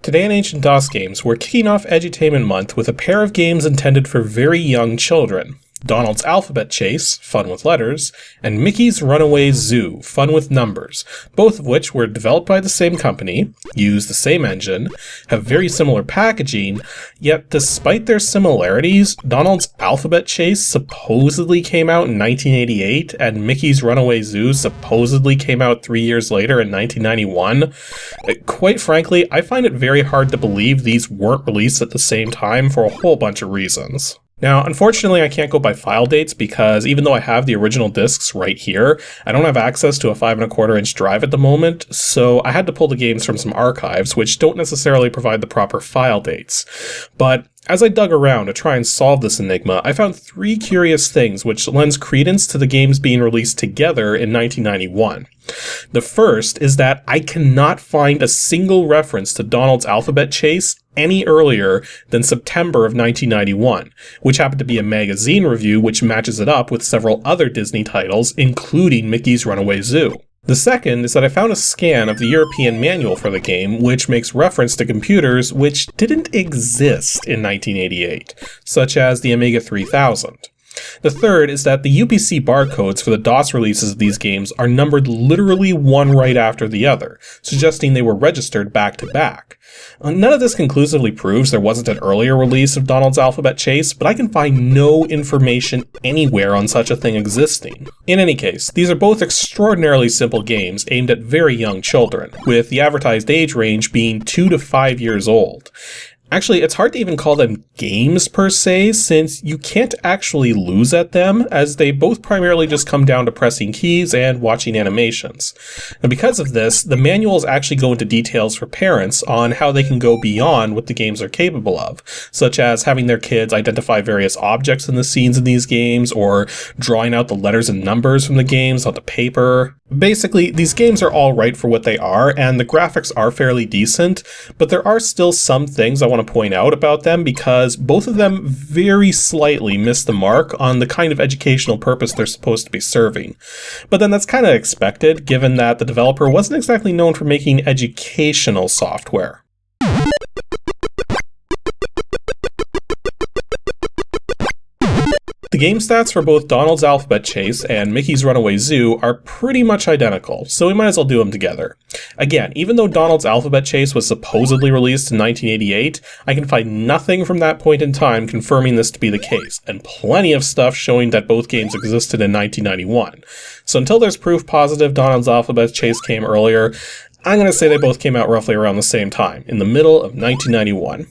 Today in Ancient DOS Games, we're kicking off Edutainment Month with a pair of games intended for very young children. Donald's Alphabet Chase, fun with letters, and Mickey's Runaway Zoo, fun with numbers, both of which were developed by the same company, use the same engine, have very similar packaging, yet despite their similarities, Donald's Alphabet Chase supposedly came out in 1988, and Mickey's Runaway Zoo supposedly came out 3 years later in 1991. Quite frankly, I find it very hard to believe these weren't released at the same time for a whole bunch of reasons. Now, unfortunately, I can't go by file dates because even though I have the original discs right here, I don't have access to a 5¼ drive at the moment, so I had to pull the games from some archives, which don't necessarily provide the proper file dates. But as I dug around to try and solve this enigma, I found 3 curious things which lends credence to the games being released together in 1991. The first is that I cannot find a single reference to Donald's Alphabet Chase any earlier than September of 1991, which happened to be a magazine review which matches it up with several other Disney titles, including Mickey's Runaway Zoo. The second is that I found a scan of the European manual for the game, which makes reference to computers which didn't exist in 1988, such as the Amiga 3000. The third is that the UPC barcodes for the DOS releases of these games are numbered literally one right after the other, suggesting they were registered back to back. None of this conclusively proves there wasn't an earlier release of Donald's Alphabet Chase, but I can find no information anywhere on such a thing existing. In any case, these are both extraordinarily simple games aimed at very young children, with the advertised age range being 2 to 5 years old. Actually, it's hard to even call them games per se, since you can't actually lose at them, as they both primarily just come down to pressing keys and watching animations. And because of this, the manuals actually go into details for parents on how they can go beyond what the games are capable of, such as having their kids identify various objects in the scenes in these games, or drawing out the letters and numbers from the games onto paper. Basically, these games are all right for what they are, and the graphics are fairly decent, but there are still some things I want to point out about them because both of them very slightly miss the mark on the kind of educational purpose they're supposed to be serving. But then that's kind of expected, given that the developer wasn't exactly known for making educational software. The game stats for both Donald's Alphabet Chase and Mickey's Runaway Zoo are pretty much identical, so we might as well do them together. Again, even though Donald's Alphabet Chase was supposedly released in 1988, I can find nothing from that point in time confirming this to be the case, and plenty of stuff showing that both games existed in 1991. So until there's proof positive Donald's Alphabet Chase came earlier, I'm going to say they both came out roughly around the same time, in the middle of 1991.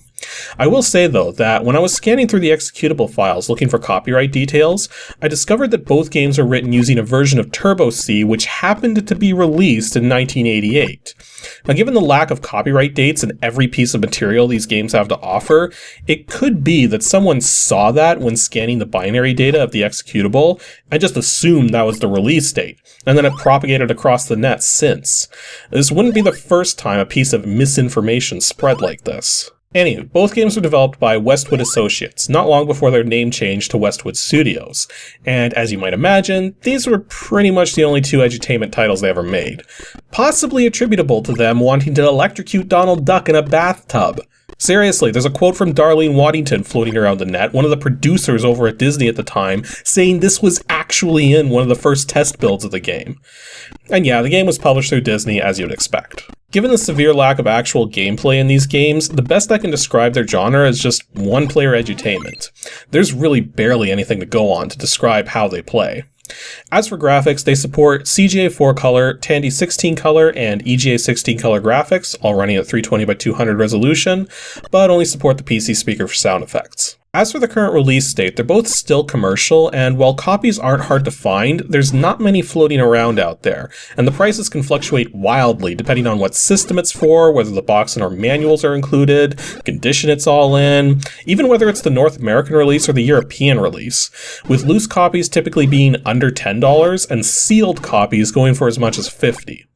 I will say, though, that when I was scanning through the executable files looking for copyright details, I discovered that both games are written using a version of Turbo-C which happened to be released in 1988. Now, given the lack of copyright dates in every piece of material these games have to offer, it could be that someone saw that when scanning the binary data of the executable and just assumed that was the release date, and then it propagated across the net since. This wouldn't be the first time a piece of misinformation spread like this. Anywho, both games were developed by Westwood Associates, not long before their name changed to Westwood Studios, and as you might imagine, these were pretty much the only 2 edutainment titles they ever made, possibly attributable to them wanting to electrocute Donald Duck in a bathtub. Seriously, there's a quote from Darlene Waddington floating around the net, one of the producers over at Disney at the time, saying this was actually in one of the first test builds of the game. And yeah, the game was published through Disney, as you'd expect. Given the severe lack of actual gameplay in these games, the best I can describe their genre is just one-player edutainment. There's really barely anything to go on to describe how they play. As for graphics, they support CGA 4-color, Tandy 16-color, and EGA 16-color graphics, all running at 320x200 resolution, but only support the PC speaker for sound effects. As for the current release date, they're both still commercial, and while copies aren't hard to find, there's not many floating around out there, and the prices can fluctuate wildly depending on what system it's for, whether the box and or manuals are included, condition it's all in, even whether it's the North American release or the European release, with loose copies typically being under $10 and sealed copies going for as much as $50.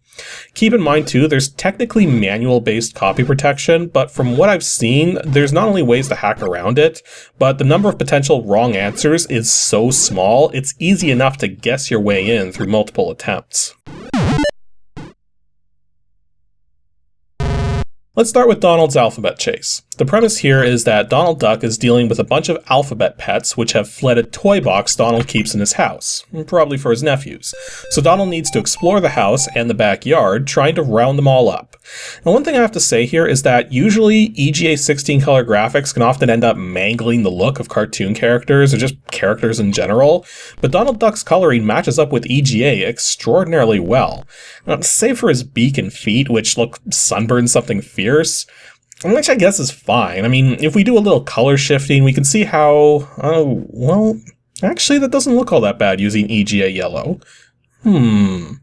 Keep in mind too, there's technically manual-based copy protection, but from what I've seen, there's not only ways to hack around it, but the number of potential wrong answers is so small, it's easy enough to guess your way in through multiple attempts. Let's start with Donald's alphabet chase. The premise here is that Donald Duck is dealing with a bunch of alphabet pets which have fled a toy box Donald keeps in his house, probably for his nephews. So Donald needs to explore the house and the backyard, trying to round them all up. Now, one thing I have to say here is that usually EGA 16 color graphics can often end up mangling the look of cartoon characters or just characters in general, but Donald Duck's coloring matches up with EGA extraordinarily well. Now, save for his beak and feet, which look sunburned something fierce, which I guess is fine. I mean, if we do a little color shifting, we can see how, well, actually that doesn't look all that bad using EGA yellow. I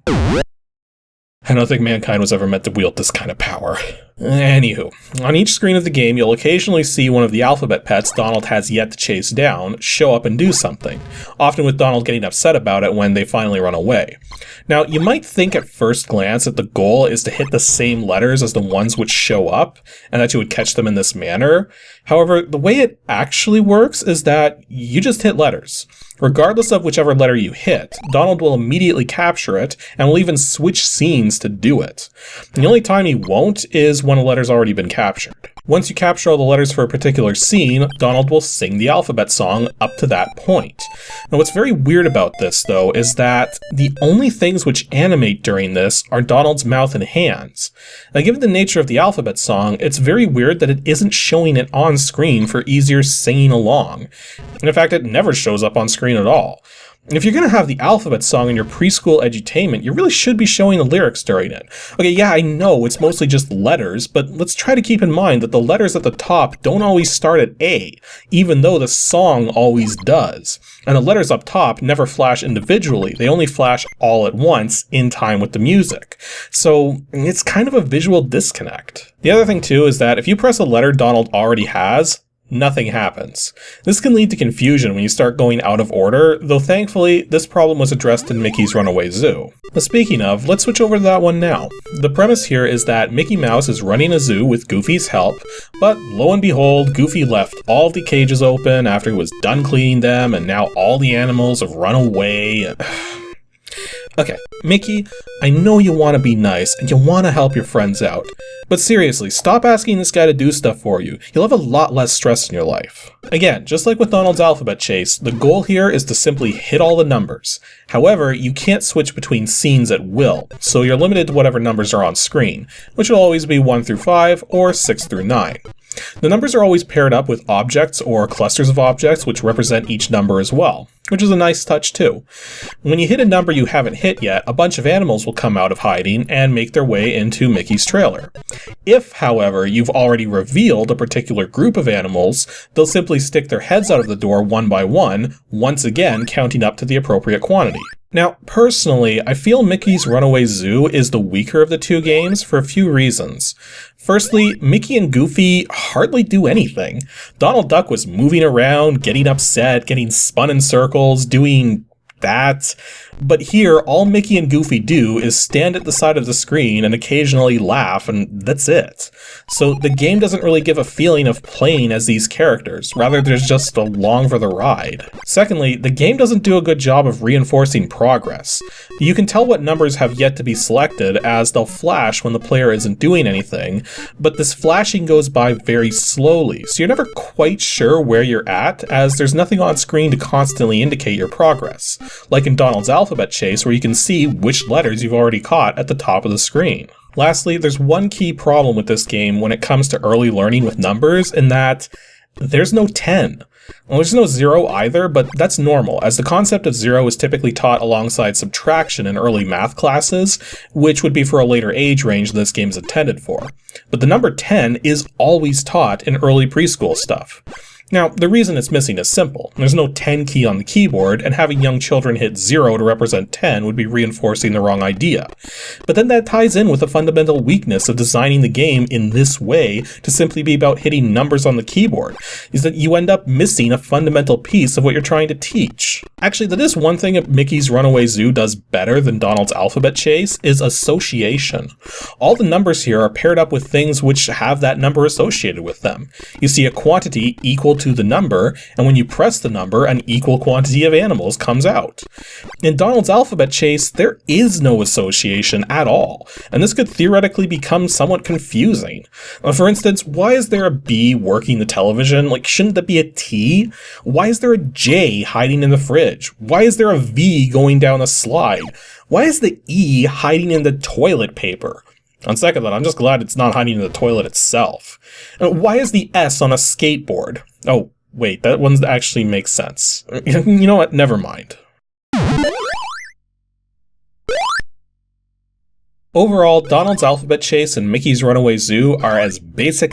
don't think mankind was ever meant to wield this kind of power. Anywho, on each screen of the game, you'll occasionally see one of the alphabet pets Donald has yet to chase down show up and do something, often with Donald getting upset about it when they finally run away. Now, you might think at first glance that the goal is to hit the same letters as the ones which show up, and that you would catch them in this manner. However, the way it actually works is that you just hit letters. Regardless of whichever letter you hit, Donald will immediately capture it, and will even switch scenes to do it. The only time he won't is when a letter's already been captured. Once you capture all the letters for a particular scene, Donald will sing the alphabet song up to that point. Now, what's very weird about this, though, is that the only things which animate during this are Donald's mouth and hands. Now, given the nature of the alphabet song, it's very weird that it isn't showing it on screen for easier singing along. And in fact, it never shows up on screen at all. If you're going to have the alphabet song in your preschool edutainment, you really should be showing the lyrics during it. Okay, yeah, I know it's mostly just letters, but let's try to keep in mind that the letters at the top don't always start at A, even though the song always does. And the letters up top never flash individually, they only flash all at once in time with the music. So it's kind of a visual disconnect. The other thing too is that if you press a letter Donald already has, nothing happens. This can lead to confusion when you start going out of order, though thankfully this problem was addressed in Mickey's Runaway Zoo. But speaking of, let's switch over to that one now. The premise here is that Mickey Mouse is running a zoo with Goofy's help, but lo and behold, Goofy left all the cages open after he was done cleaning them, and now all the animals have run away. Okay, Mickey, I know you want to be nice and you want to help your friends out, but seriously, stop asking this guy to do stuff for you. You'll have a lot less stress in your life. Again, just like with Donald's alphabet chase, the goal here is to simply hit all the numbers. However, you can't switch between scenes at will, so you're limited to whatever numbers are on screen, which will always be 1 through 5 or 6 through 9. The numbers are always paired up with objects or clusters of objects which represent each number as well, which is a nice touch too. When you hit a number you haven't hit yet, a bunch of animals will come out of hiding and make their way into Mickey's trailer. If, however, you've already revealed a particular group of animals, they'll simply stick their heads out of the door one by one, once again counting up to the appropriate quantity. Now, personally, I feel Mickey's Runaway Zoo is the weaker of the two games for a few reasons. Firstly, Mickey and Goofy hardly do anything. Donald Duck was moving around, getting upset, getting spun in circles, doing that. But here, all Mickey and Goofy do is stand at the side of the screen and occasionally laugh, and that's it. So the game doesn't really give a feeling of playing as these characters, rather there's just along for the ride. Secondly, the game doesn't do a good job of reinforcing progress. You can tell what numbers have yet to be selected as they'll flash when the player isn't doing anything, but this flashing goes by very slowly, so you're never quite sure where you're at, as there's nothing on screen to constantly indicate your progress, like in Donald's alphabet chase where you can see which letters you've already caught at the top of the screen. Lastly, there's one key problem with this game when it comes to early learning with numbers, in that there's no 10. Well, there's no 0 either, but that's normal, as the concept of 0 is typically taught alongside subtraction in early math classes, which would be for a later age range this game is intended for. But the number 10 is always taught in early preschool stuff. Now, the reason it's missing is simple. There's no 10 key on the keyboard, and having young children hit 0 to represent 10 would be reinforcing the wrong idea. But then that ties in with the fundamental weakness of designing the game in this way to simply be about hitting numbers on the keyboard, is that you end up missing a fundamental piece of what you're trying to teach. Actually, that is one thing Mickey's Runaway Zoo does better than Donald's alphabet chase, is association. All the numbers here are paired up with things which have that number associated with them. You see a quantity equal to the number, and when you press the number, an equal quantity of animals comes out. In Donald's Alphabet Chase, there is no association at all, and this could theoretically become somewhat confusing. For instance, why is there a B working the television? Like, shouldn't that be a T? Why is there a J hiding in the fridge? Why is there a V going down a slide? Why is the E hiding in the toilet paper? On second thought, I'm just glad it's not hiding in the toilet itself. Why is the S on a skateboard? Oh, wait, that one actually makes sense. You know what? Never mind. Overall, Donald's Alphabet Chase and Mickey's Runaway Zoo are as basic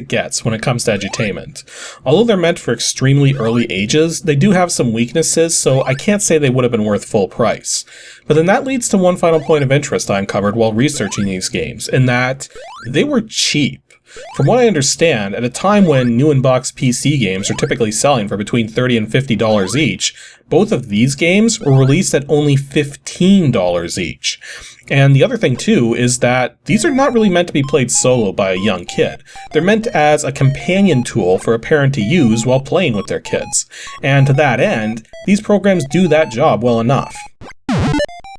gets when it comes to edutainment. Although they're meant for extremely early ages, they do have some weaknesses, so I can't say they would have been worth full price. But then that leads to one final point of interest I uncovered while researching these games, in that they were cheap. From what I understand, at a time when new in-box PC games are typically selling for between $30 and $50 each, both of these games were released at only $15 each. And the other thing too is that these are not really meant to be played solo by a young kid. They're meant as a companion tool for a parent to use while playing with their kids. And to that end, these programs do that job well enough.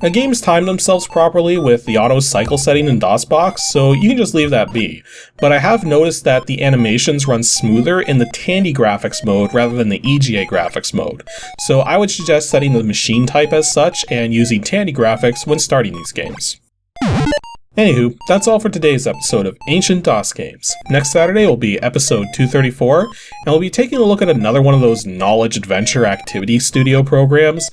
The games time themselves properly with the auto cycle setting in DOSBox, so you can just leave that be. But I have noticed that the animations run smoother in the Tandy graphics mode rather than the EGA graphics mode. So I would suggest setting the machine type as such and using Tandy graphics when starting these games. Anywho, that's all for today's episode of Ancient DOS Games. Next Saturday will be episode 234, and we'll be taking a look at another one of those Knowledge Adventure Activity Studio programs,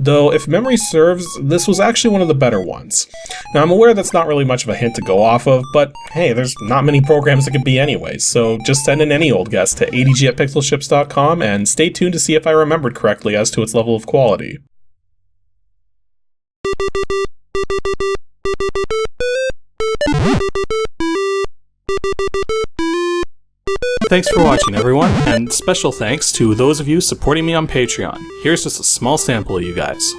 though if memory serves, this was actually one of the better ones. Now I'm aware that's not really much of a hint to go off of, but hey, there's not many programs it could be anyways, so just send in any old guess to adg@pixelships.com and stay tuned to see if I remembered correctly as to its level of quality. Thanks for watching, everyone, and special thanks to those of you supporting me on Patreon. Here's just a small sample of you guys.